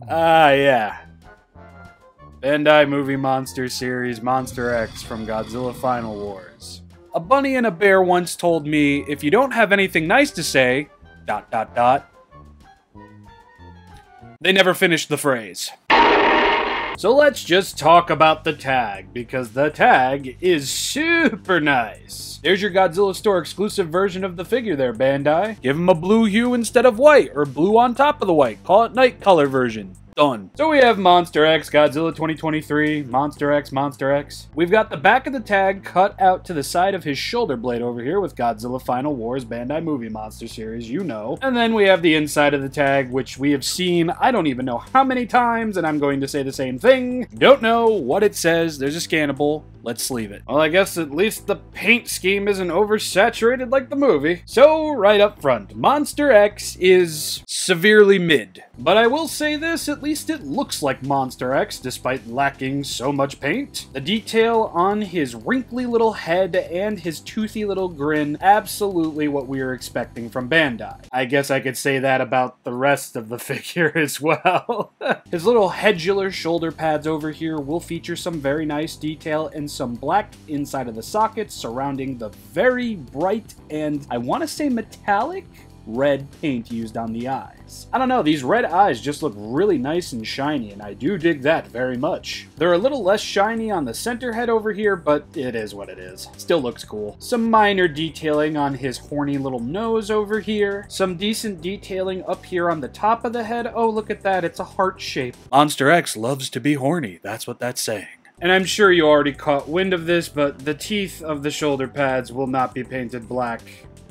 Ah, yeah. Bandai Movie Monster Series Monster X from Godzilla Final Wars. A bunny and a bear once told me, if you don't have anything nice to say, ... They never finished the phrase. So let's just talk about the tag, because the tag is super nice. There's your Godzilla Store exclusive version of the figure there, Bandai. Give him a blue hue instead of white, or blue on top of the white. Call it night color version. Done. So we have Monster X, Godzilla 2023, Monster X, Monster X. We've got the back of the tag cut out to the side of his shoulder blade over here with Godzilla Final Wars Bandai Movie Monster Series, you know. And then we have the inside of the tag, which we have seen I don't even know how many times, and I'm going to say the same thing. Don't know what it says. There's a scannable. Let's sleeve it. Well, I guess at least the paint scheme isn't oversaturated like the movie. So, right up front, Monster X is severely mid. But I will say this, at least it looks like Monster X, despite lacking so much paint. The detail on his wrinkly little head and his toothy little grin, absolutely what we were expecting from Bandai. I guess I could say that about the rest of the figure as well. His little headular shoulder pads over here will feature some very nice detail and some black inside of the sockets surrounding the very bright and, I want to say, metallic red paint used on the eyes. I don't know, these red eyes just look really nice and shiny, and I do dig that very much. They're a little less shiny on the center head over here, but it is what it is. Still looks cool. Some minor detailing on his horny little nose over here. Some decent detailing up here on the top of the head. Oh, look at that, it's a heart shape. Monster X loves to be horny, that's what that's saying. And I'm sure you already caught wind of this, but the teeth of the shoulder pads will not be painted black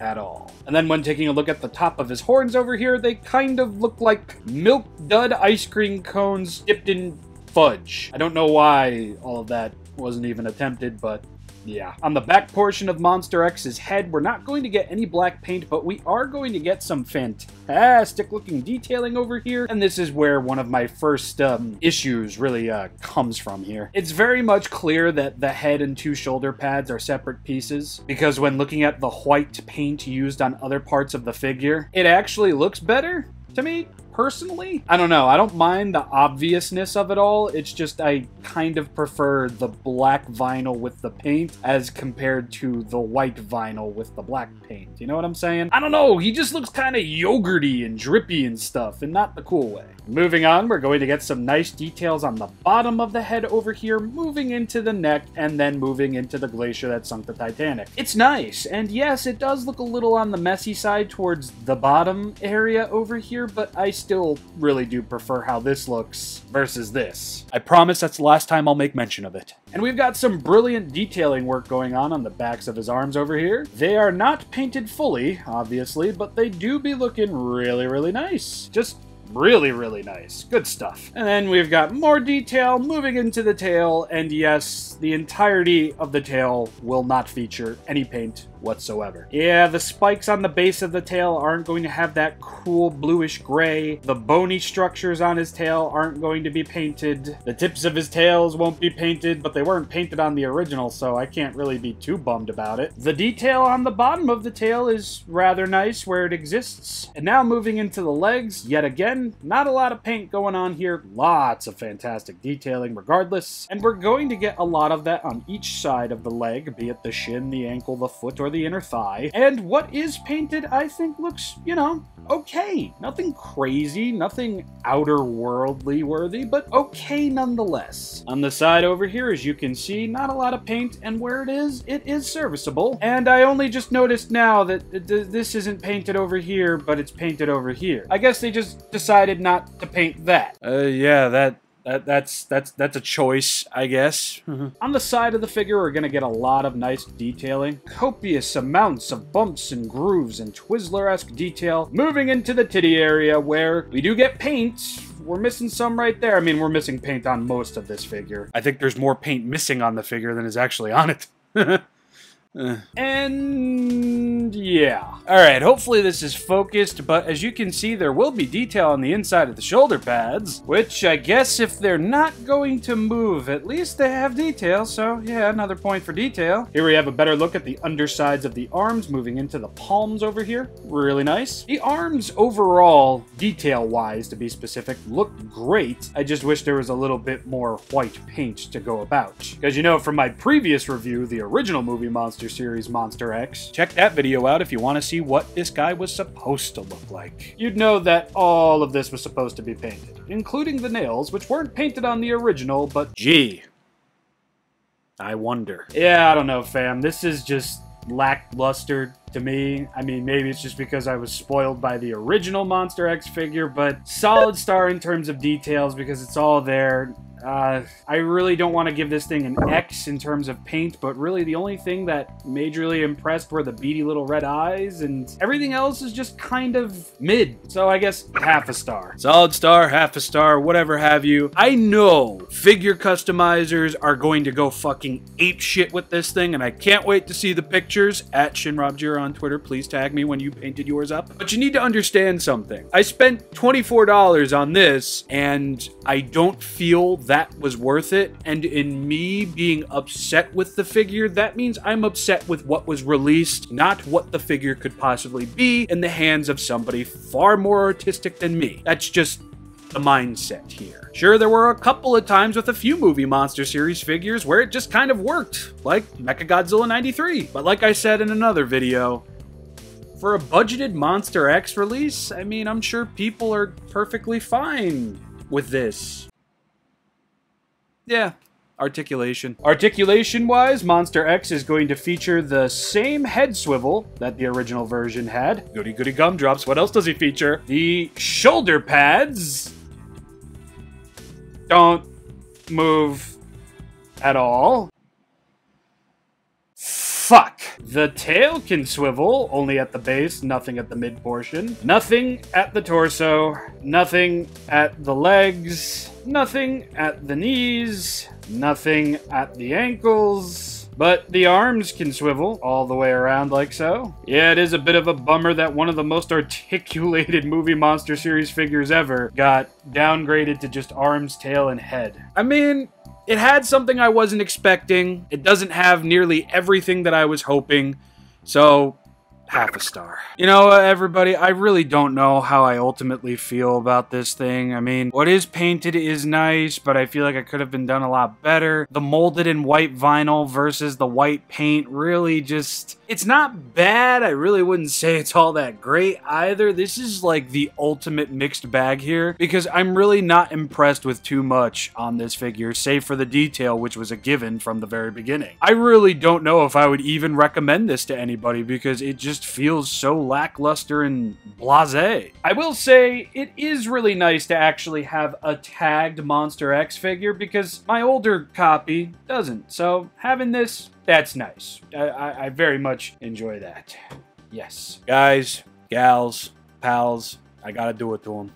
at all. And then when taking a look at the top of his horns over here, they kind of look like milk dud ice cream cones dipped in fudge. I don't know why all of that wasn't even attempted, but yeah. On the back portion of Monster X's head, we're not going to get any black paint, but we are going to get some fantastic looking detailing over here, and this is where one of my first issues really comes from here. It's very much clear that the head and two shoulder pads are separate pieces, because when looking at the white paint used on other parts of the figure, it actually looks better to me. Personally, I don't know. I don't mind the obviousness of it all. It's just I kind of prefer the black vinyl with the paint as compared to the white vinyl with the black paint. You know what I'm saying? I don't know. He just looks kind of yogurty and drippy and stuff, and not the cool way. Moving on, we're going to get some nice details on the bottom of the head over here, moving into the neck, and then moving into the glacier that sunk the Titanic. It's nice, and yes, it does look a little on the messy side towards the bottom area over here, but I still really do prefer how this looks versus this. I promise that's the last time I'll make mention of it. And we've got some brilliant detailing work going on the backs of his arms over here. They are not painted fully, obviously, but they do be looking really, really nice. Just really, really nice. Good stuff. And then we've got more detail moving into the tail, and yes, the entirety of the tail will not feature any paint whatsoever. Yeah, the spikes on the base of the tail aren't going to have that cool bluish gray. The bony structures on his tail aren't going to be painted. The tips of his tails won't be painted, but they weren't painted on the original, so I can't really be too bummed about it. The detail on the bottom of the tail is rather nice where it exists. And now moving into the legs, yet again, not a lot of paint going on here. Lots of fantastic detailing regardless. And we're going to get a lot of that on each side of the leg, be it the shin, the ankle, the foot, or the inner thigh. And what is painted, I think, looks, you know, okay. Nothing crazy, nothing outer worldly worthy, but okay nonetheless. On the side over here, as you can see, not a lot of paint, and where it is serviceable. And I only just noticed now that this isn't painted over here, but it's painted over here. I guess they just decided not to paint that. Yeah, that's a choice, I guess. On the side of the figure, we're gonna get a lot of nice detailing. Copious amounts of bumps and grooves and Twizzler-esque detail. Moving into the titty area where we do get paint. We're missing some right there. I mean, we're missing paint on most of this figure. I think there's more paint missing on the figure than is actually on it. And yeah. Alright, hopefully this is focused, but as you can see, there will be detail on the inside of the shoulder pads, which I guess if they're not going to move, at least they have detail, so yeah, another point for detail. Here we have a better look at the undersides of the arms moving into the palms over here. Really nice. The arms overall, detail-wise to be specific, look great. I just wish there was a little bit more white paint to go about. Because you know, from my previous review, the original movie monster series Monster X, check that video out if you want to see what this guy was supposed to look like. You'd know that all of this was supposed to be painted, including the nails, which weren't painted on the original, but gee, I wonder. Yeah, I don't know, fam. This is just lackluster to me. I mean, maybe it's just because I was spoiled by the original Monster X figure, but solid star in terms of details because it's all there. I really don't want to give this thing an X in terms of paint, but really the only thing that majorly impressed were the beady little red eyes, and everything else is just kind of mid. So I guess half a star. Solid star, half a star, whatever have you. I know figure customizers are going to go fucking ape shit with this thing, and I can't wait to see the pictures. At ShinRobjira on Twitter, please tag me when you painted yours up. But you need to understand something. I spent $24 on this, and I don't feel that was worth it, and in me being upset with the figure, that means I'm upset with what was released, not what the figure could possibly be in the hands of somebody far more artistic than me. That's just the mindset here. Sure, there were a couple of times with a few movie monster series figures where it just kind of worked, like Mechagodzilla 93, but like I said in another video, for a budgeted Monster X release, I mean, I'm sure people are perfectly fine with this. Yeah, articulation. Articulation-wise, Monster X is going to feature the same head swivel that the original version had. Goody goody gumdrops. What else does he feature? The shoulder pads don't move at all. Fuck. The tail can swivel, only at the base, nothing at the mid portion. Nothing at the torso, nothing at the legs, nothing at the knees, nothing at the ankles. But the arms can swivel all the way around like so. Yeah, it is a bit of a bummer that one of the most articulated movie monster series figures ever got downgraded to just arms, tail, and head. I mean, it had something I wasn't expecting. It doesn't have nearly everything that I was hoping. So, half a star. You know what, everybody? I really don't know how I ultimately feel about this thing. I mean, what is painted is nice, but I feel like it could have been done a lot better. The molded in white vinyl versus the white paint really just... It's not bad. I really wouldn't say it's all that great either. This is like the ultimate mixed bag here because I'm really not impressed with too much on this figure, save for the detail, which was a given from the very beginning. I really don't know if I would even recommend this to anybody because it just feels so lackluster and blasé. I will say it is really nice to actually have a tagged Monster X figure because my older copy doesn't. So having this, that's nice. I very much enjoy that. Yes. Guys, gals, pals, I gotta do it to them.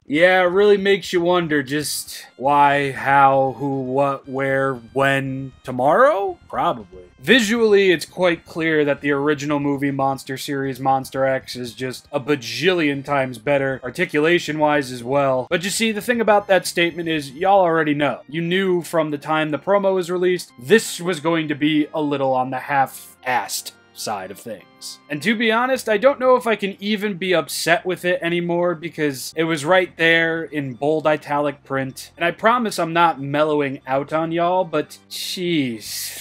Yeah, it really makes you wonder just why, how, who, what, where, when, tomorrow? Probably. Visually, it's quite clear that the original movie monster series Monster X is just a bajillion times better, articulation-wise as well. But you see, the thing about that statement is, y'all already know. You knew from the time the promo was released, this was going to be a little on the half-assed side of things. And to be honest, I don't know if I can even be upset with it anymore because it was right there in bold italic print. And I promise I'm not mellowing out on y'all, but jeez.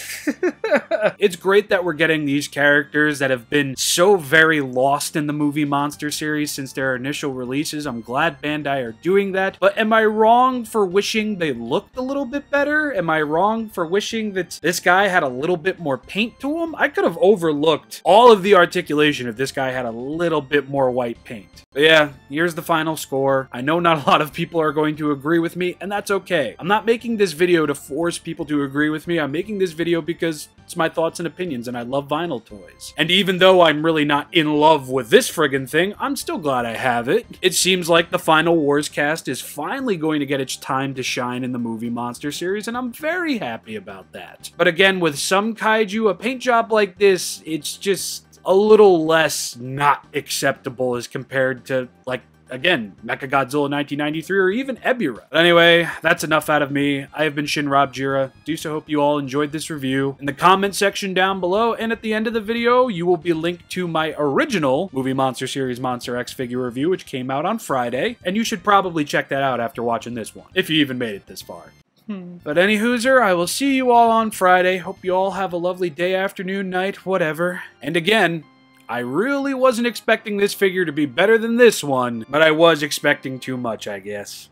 It's great that we're getting these characters that have been so very lost in the movie monster series since their initial releases. I'm glad Bandai are doing that. But am I wrong for wishing they looked a little bit better? Am I wrong for wishing that this guy had a little bit more paint to him? I could have overlooked all of the articulation if this guy had a little bit more white paint. But yeah, here's the final score. I know not a lot of people are going to agree with me, and that's okay. I'm not making this video to force people to agree with me. I'm making this video because it's my thoughts and opinions, and I love vinyl toys. And even though I'm really not in love with this friggin' thing, I'm still glad I have it. It seems like the Final Wars cast is finally going to get its time to shine in the movie monster series, and I'm very happy about that. But again, with some kaiju, a paint job like this, it's just a little less not acceptable as compared to, like, again, Mechagodzilla 1993 or even Ebirah. But anyway, that's enough out of me. I have been ShinRobjira. Do so hope you all enjoyed this review. In the comment section down below and at the end of the video, you will be linked to my original Movie Monster Series Monster X figure review, which came out on Friday, and you should probably check that out after watching this one, if you even made it this far. But any hooser, I will see you all on Friday. Hope you all have a lovely day, afternoon, night, whatever. And again, I really wasn't expecting this figure to be better than this one, but I was expecting too much, I guess.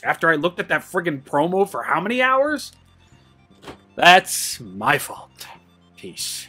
After I looked at that friggin' promo for how many hours? That's my fault. Peace.